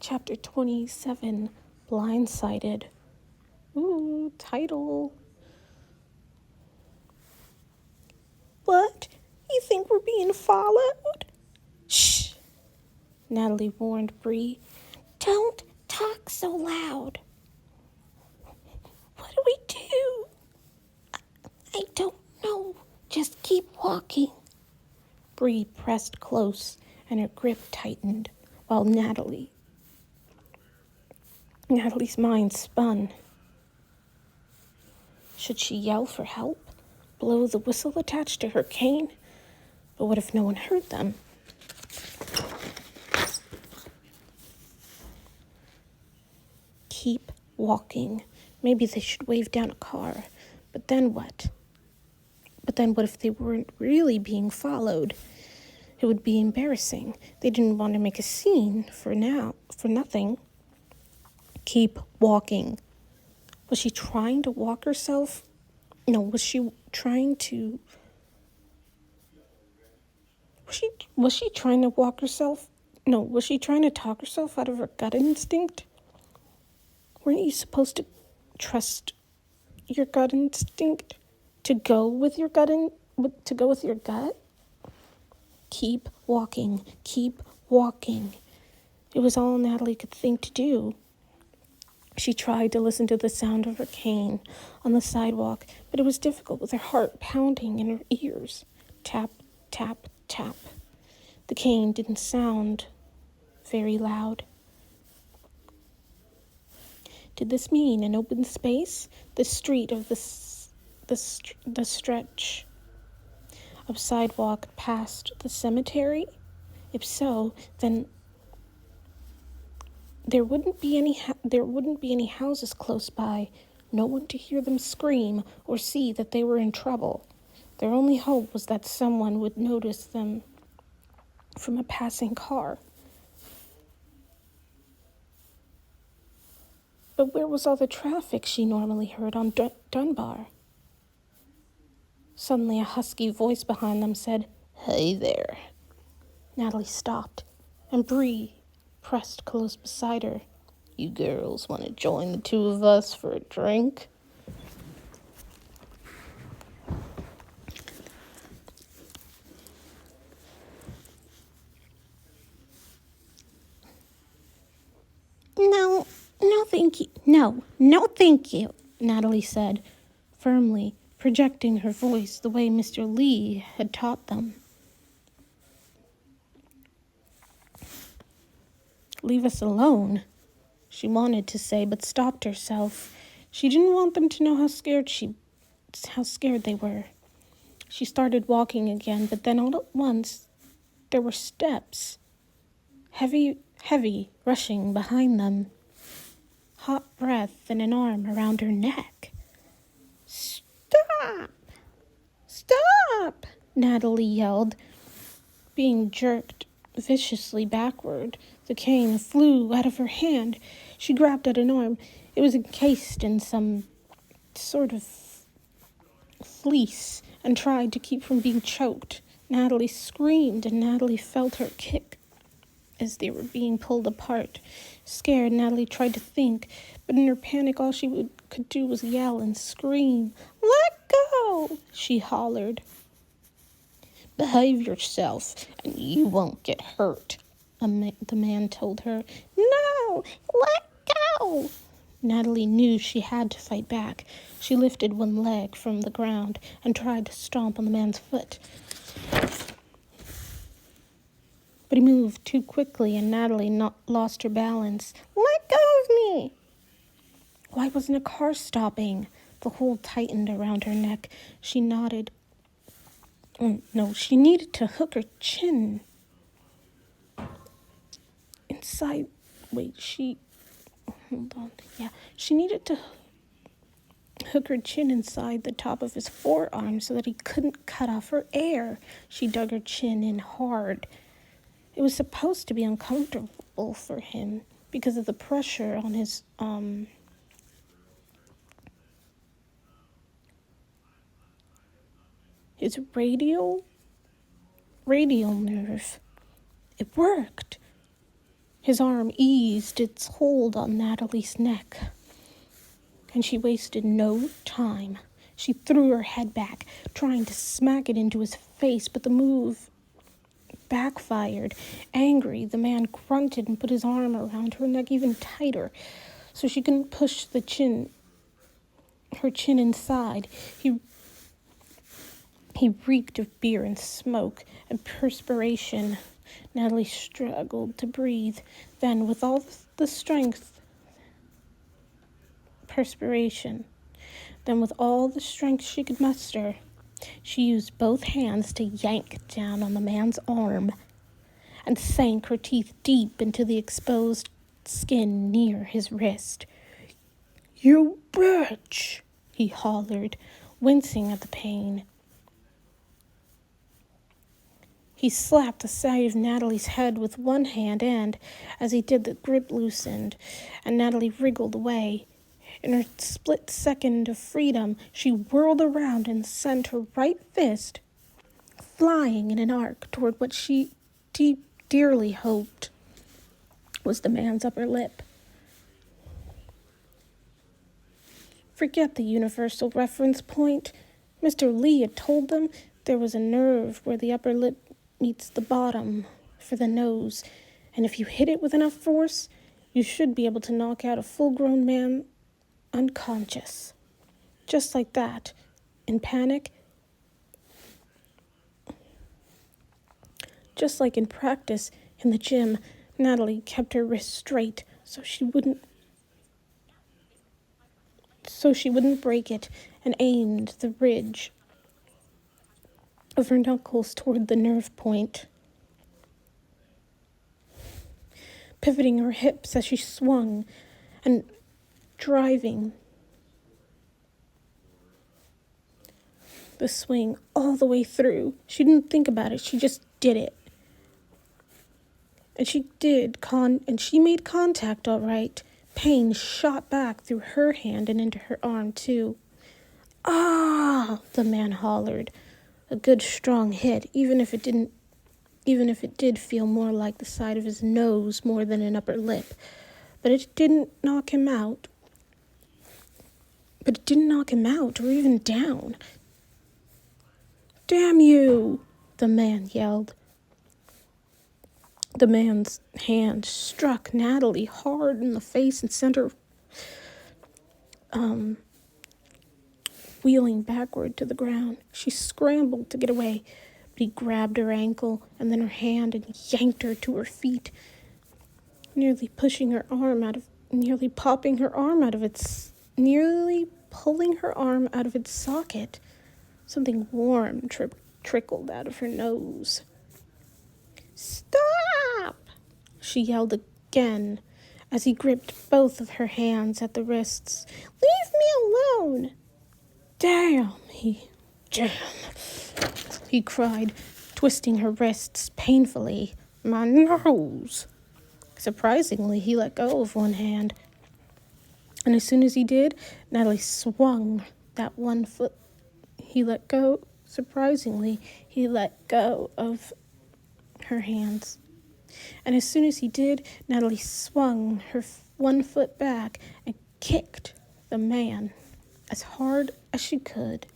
Chapter 27, Blindsided. Ooh, title. What? You think we're being followed? Shh, Natalie warned Bree. Don't talk so loud. What do we do? I don't know. Just keep walking. Bree pressed close and her grip tightened while Natalie's mind spun. Should she yell for help? Blow the whistle attached to her cane? But what if no one heard them? Keep walking. Maybe they should wave down a car. But then what? But then what if they weren't really being followed? It would be embarrassing. They didn't want to make a scene for nothing. Keep walking. Was she trying to walk herself? No, was she trying to walk herself? No, was she trying to talk herself out of her gut instinct? Weren't you supposed to trust your gut instinct? To go with your gut? Keep walking. Keep walking. It was all Natalie could think to do. She tried to listen to the sound of her cane on the sidewalk, but it was difficult with her heart pounding in her ears. Tap, tap, tap. The cane didn't sound very loud. Did this mean an open space? The street of the stretch of sidewalk past the cemetery? If so, then there wouldn't be any houses close by, no one to hear them scream or see that they were in trouble. Their only hope was that someone would notice them from a passing car. But where was all the traffic she normally heard on Dunbar? Suddenly a husky voice behind them said, "Hey there." Natalie stopped, and Bree pressed close beside her. "You girls want to join the two of us for a drink?" No, thank you. No, thank you, Natalie said, firmly, projecting her voice the way Mr. Lee had taught them. "Leave us alone," she wanted to say, but stopped herself. She didn't want them to know how scared they were. She started walking again, but then all at once there were steps, heavy, rushing behind them. Hot breath and an arm around her neck. "Stop! Stop!" Natalie yelled, being jerked viciously backward. The cane flew out of her hand. She grabbed at an arm. It was encased in some sort of fleece and tried to keep from being choked. Natalie screamed, and Natalie felt her kick as they were being pulled apart. Scared, Natalie tried to think, but in her panic all she could do was yell and scream. "Let go!" she hollered. "Behave yourself, and you won't get hurt," the man told her. "No, let go!" Natalie knew she had to fight back. She lifted one leg from the ground and tried to stomp on the man's foot. But he moved too quickly, and Natalie lost her balance. "Let go of me!" Why wasn't a car stopping? The hold tightened around her neck. She nodded. She needed to hook her chin inside. She needed to hook her chin inside the top of his forearm so that he couldn't cut off her air. She dug her chin in hard. It was supposed to be uncomfortable for him because of the pressure on his radial nerve. It worked. His arm eased its hold on Natalie's neck, and she wasted no time. She threw her head back, trying to smack it into his face, but the move backfired. Angry, the man grunted and put his arm around her neck even tighter, so she couldn't push her chin inside. He reeked of beer and smoke and perspiration. Natalie struggled to breathe. Then, with all the strength she could muster, she used both hands to yank down on the man's arm and sank her teeth deep into the exposed skin near his wrist. "You bitch!" he hollered, wincing at the pain. He slapped the side of Natalie's head with one hand, and, as he did, the grip loosened, and Natalie wriggled away. In her split second of freedom, she whirled around and sent her right fist flying in an arc toward what she dearly hoped was the man's upper lip. Forget the universal reference point. Mr. Lee had told them there was a nerve where the upper lip meets the bottom for the nose, and if you hit it with enough force, you should be able to knock out a full-grown man unconscious. Just like that, in panic, just like in practice in the gym, Natalie kept her wrist straight so she wouldn't break it, and aimed the ridge of her knuckles toward the nerve point, pivoting her hips as she swung and driving the swing all the way through. She didn't think about it, she just did it. And she made contact all right. Pain shot back through her hand and into her arm too. "Ah!" the man hollered. A good strong hit, even if it did feel more like the side of his nose more than an upper lip. But it didn't knock him out. Or even down. "Damn you!" the man yelled. The man's hand struck Natalie hard in the face and sent her wheeling backward to the ground. She scrambled to get away, but he grabbed her ankle and then her hand and yanked her to her feet, nearly pulling her arm out of its socket. Something warm trickled out of her nose. "Stop!" she yelled again as he gripped both of her hands at the wrists. "Leave me alone!" Damn, he cried, twisting her wrists painfully. "My nose!" Surprisingly, he let go of one hand. And as soon as he did, Natalie swung that one foot. Surprisingly, he let go of her hands. And as soon as he did, Natalie swung her one foot back and kicked the man as hard as she could.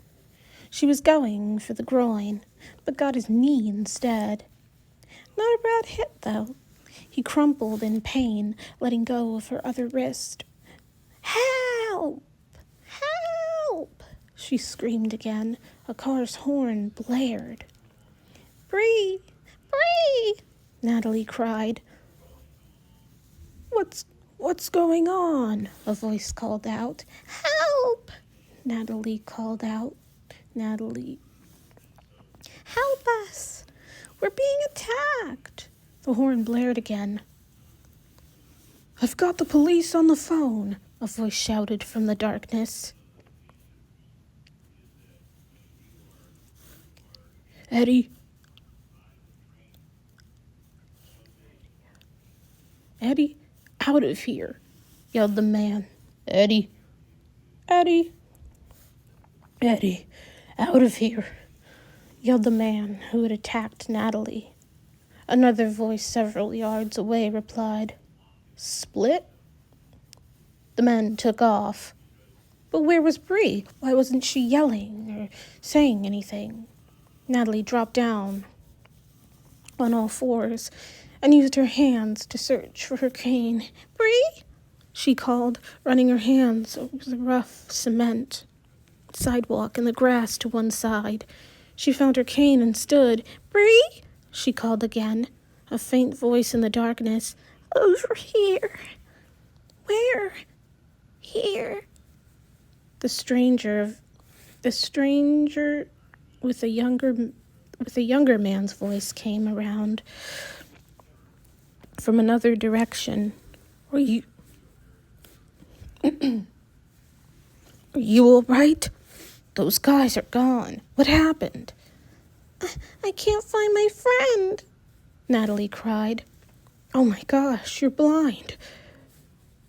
She was going for the groin, but got his knee instead. Not a bad hit, though. He crumpled in pain, letting go of her other wrist. "Help! Help!" she screamed again. A car's horn blared. "Bree! Bree!" Natalie cried. What's going on?" a voice called out. "Help!" Natalie called out. Natalie. "Help us! We're being attacked!" The horn blared again. "I've got the police on the phone," a voice shouted from the darkness. Eddie, out of here," yelled the man. Eddie, out of here," yelled the man who had attacked Natalie. Another voice several yards away replied, Split? The men took off. But where was Bree? Why wasn't she yelling or saying anything? Natalie dropped down on all fours and used her hands to search for her cane. Bree? She called, running her hands over the rough cement sidewalk and the grass to one side. She found her cane and stood. Bree? She called again, a faint voice in the darkness. Over here. Where? Here. The stranger with a younger man's voice came around from another direction. Are you all right? Those guys are gone. What happened? I can't find my friend, Natalie cried. Oh my gosh, you're blind.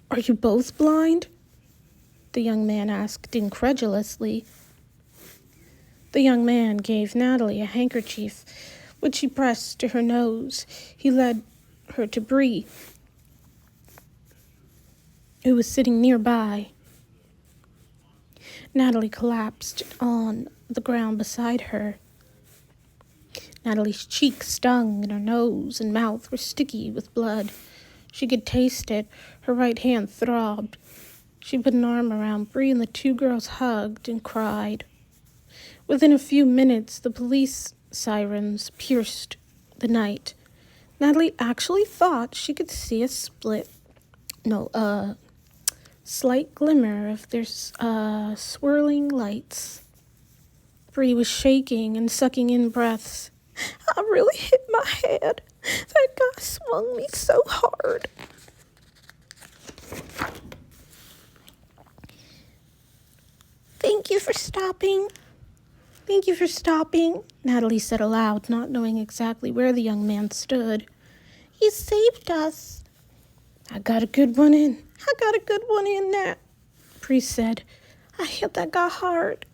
Are you both blind? The young man asked incredulously. The young man gave Natalie a handkerchief, which she pressed to her nose. He led her to Bree, who was sitting nearby. Natalie collapsed on the ground beside her. Natalie's cheeks stung and her nose and mouth were sticky with blood. She could taste it. Her right hand throbbed. She put an arm around Bree and the two girls hugged and cried. Within a few minutes, the police sirens pierced the night. Natalie actually thought she could see a slight glimmer of their swirling lights. Bree was shaking and sucking in breaths. I really hit my head. That guy swung me so hard. Thank you for stopping, Natalie said aloud, not knowing exactly where the young man stood. You saved us. I got a good one in there, Bree said. I hit that guy hard.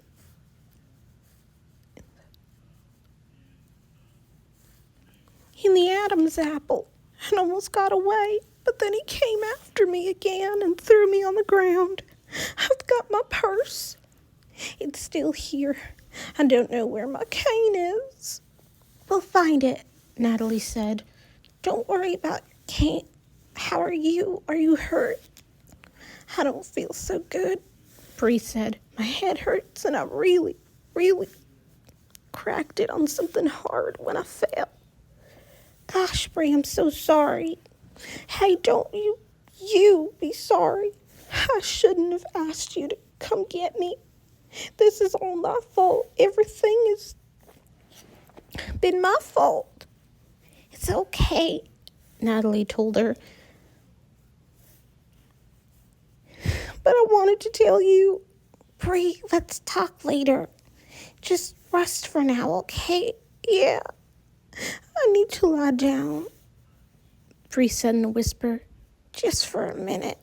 In the Adam's apple and almost got away, but then he came after me again and threw me on the ground. I've got my purse. It's still here. I don't know where my cane is. We'll find it, Natalie said. Don't worry about your cane. How are you? Are you hurt? I don't feel so good, Bree said. My head hurts and I really, really cracked it on something hard when I fell. Gosh, Bree, I'm so sorry. Hey, don't you be sorry. I shouldn't have asked you to come get me. This is all my fault. Everything has been my fault. It's okay, Natalie told her. But I wanted to tell you. Bree, let's talk later. Just rest for now, okay? Yeah. I need to lie down, Bree said in a whisper. Just for a minute.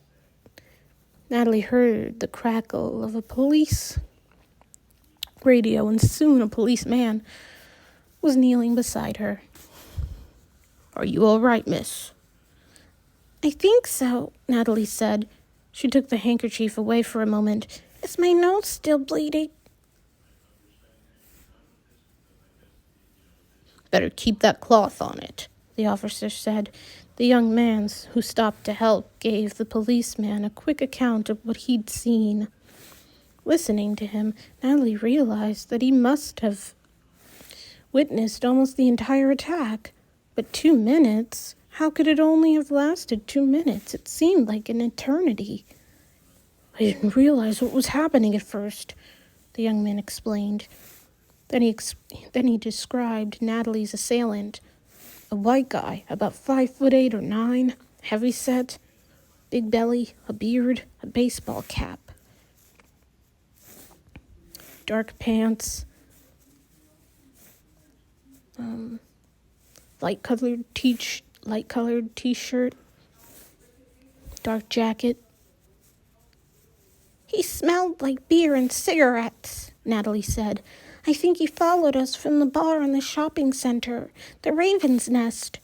Natalie heard the crackle of a police radio, and soon a policeman was kneeling beside her. Are you all right, miss? I think so, Natalie said. She took the handkerchief away for a moment. Is my nose still bleeding? Better keep that cloth on it, the officer said. The young man who stopped to help gave the policeman a quick account of what he'd seen. Listening to him, Natalie realized that he must have witnessed almost the entire attack. But 2 minutes? How could it only have lasted 2 minutes? It seemed like an eternity. I didn't realize what was happening at first, the young man explained. Then he described Natalie's assailant, a white guy, about 5'8" or 9, heavy set, big belly, a beard, a baseball cap, dark pants, light-colored t-shirt, dark jacket. He smelled like beer and cigarettes, Natalie said. I think he followed us from the bar in the shopping center, the Raven's Nest.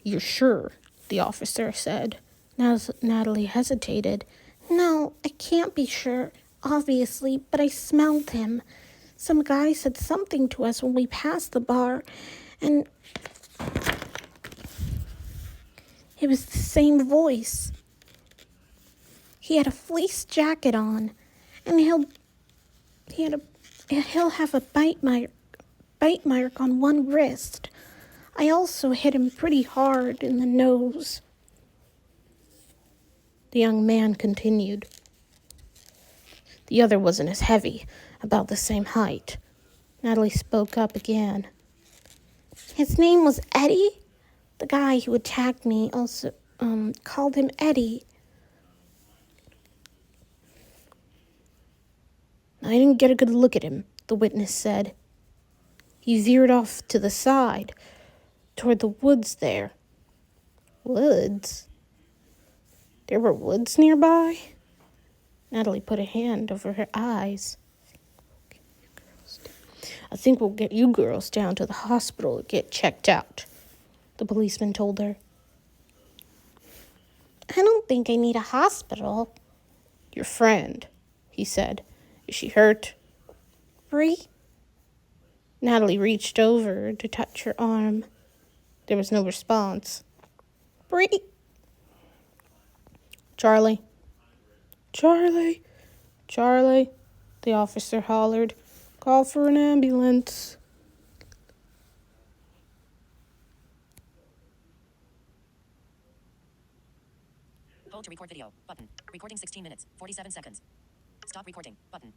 You're sure? The officer said. Now Natalie hesitated. No, I can't be sure, obviously, but I smelled him. Some guy said something to us when we passed the bar, and it was the same voice. He had a fleece jacket on, and he'll have a bite mark on one wrist. I also hit him pretty hard in the nose. The young man continued. The other wasn't as heavy, about the same height. Natalie spoke up again. His name was Eddie? The guy who attacked me also called him Eddie. I didn't get a good look at him, the witness said. He veered off to the side, toward the woods there. Woods? There were woods nearby? Natalie put a hand over her eyes. I think we'll get you girls down to the hospital to get checked out, the policeman told her. I don't think I need a hospital. Your friend, he said. Is she hurt? Bree? Natalie reached over to touch her arm. There was no response. Bree? Charlie? Charlie? Charlie? The officer hollered. Call for an ambulance. Hold to record video. Button. Recording 16 minutes. 47 seconds. Stop recording. Button.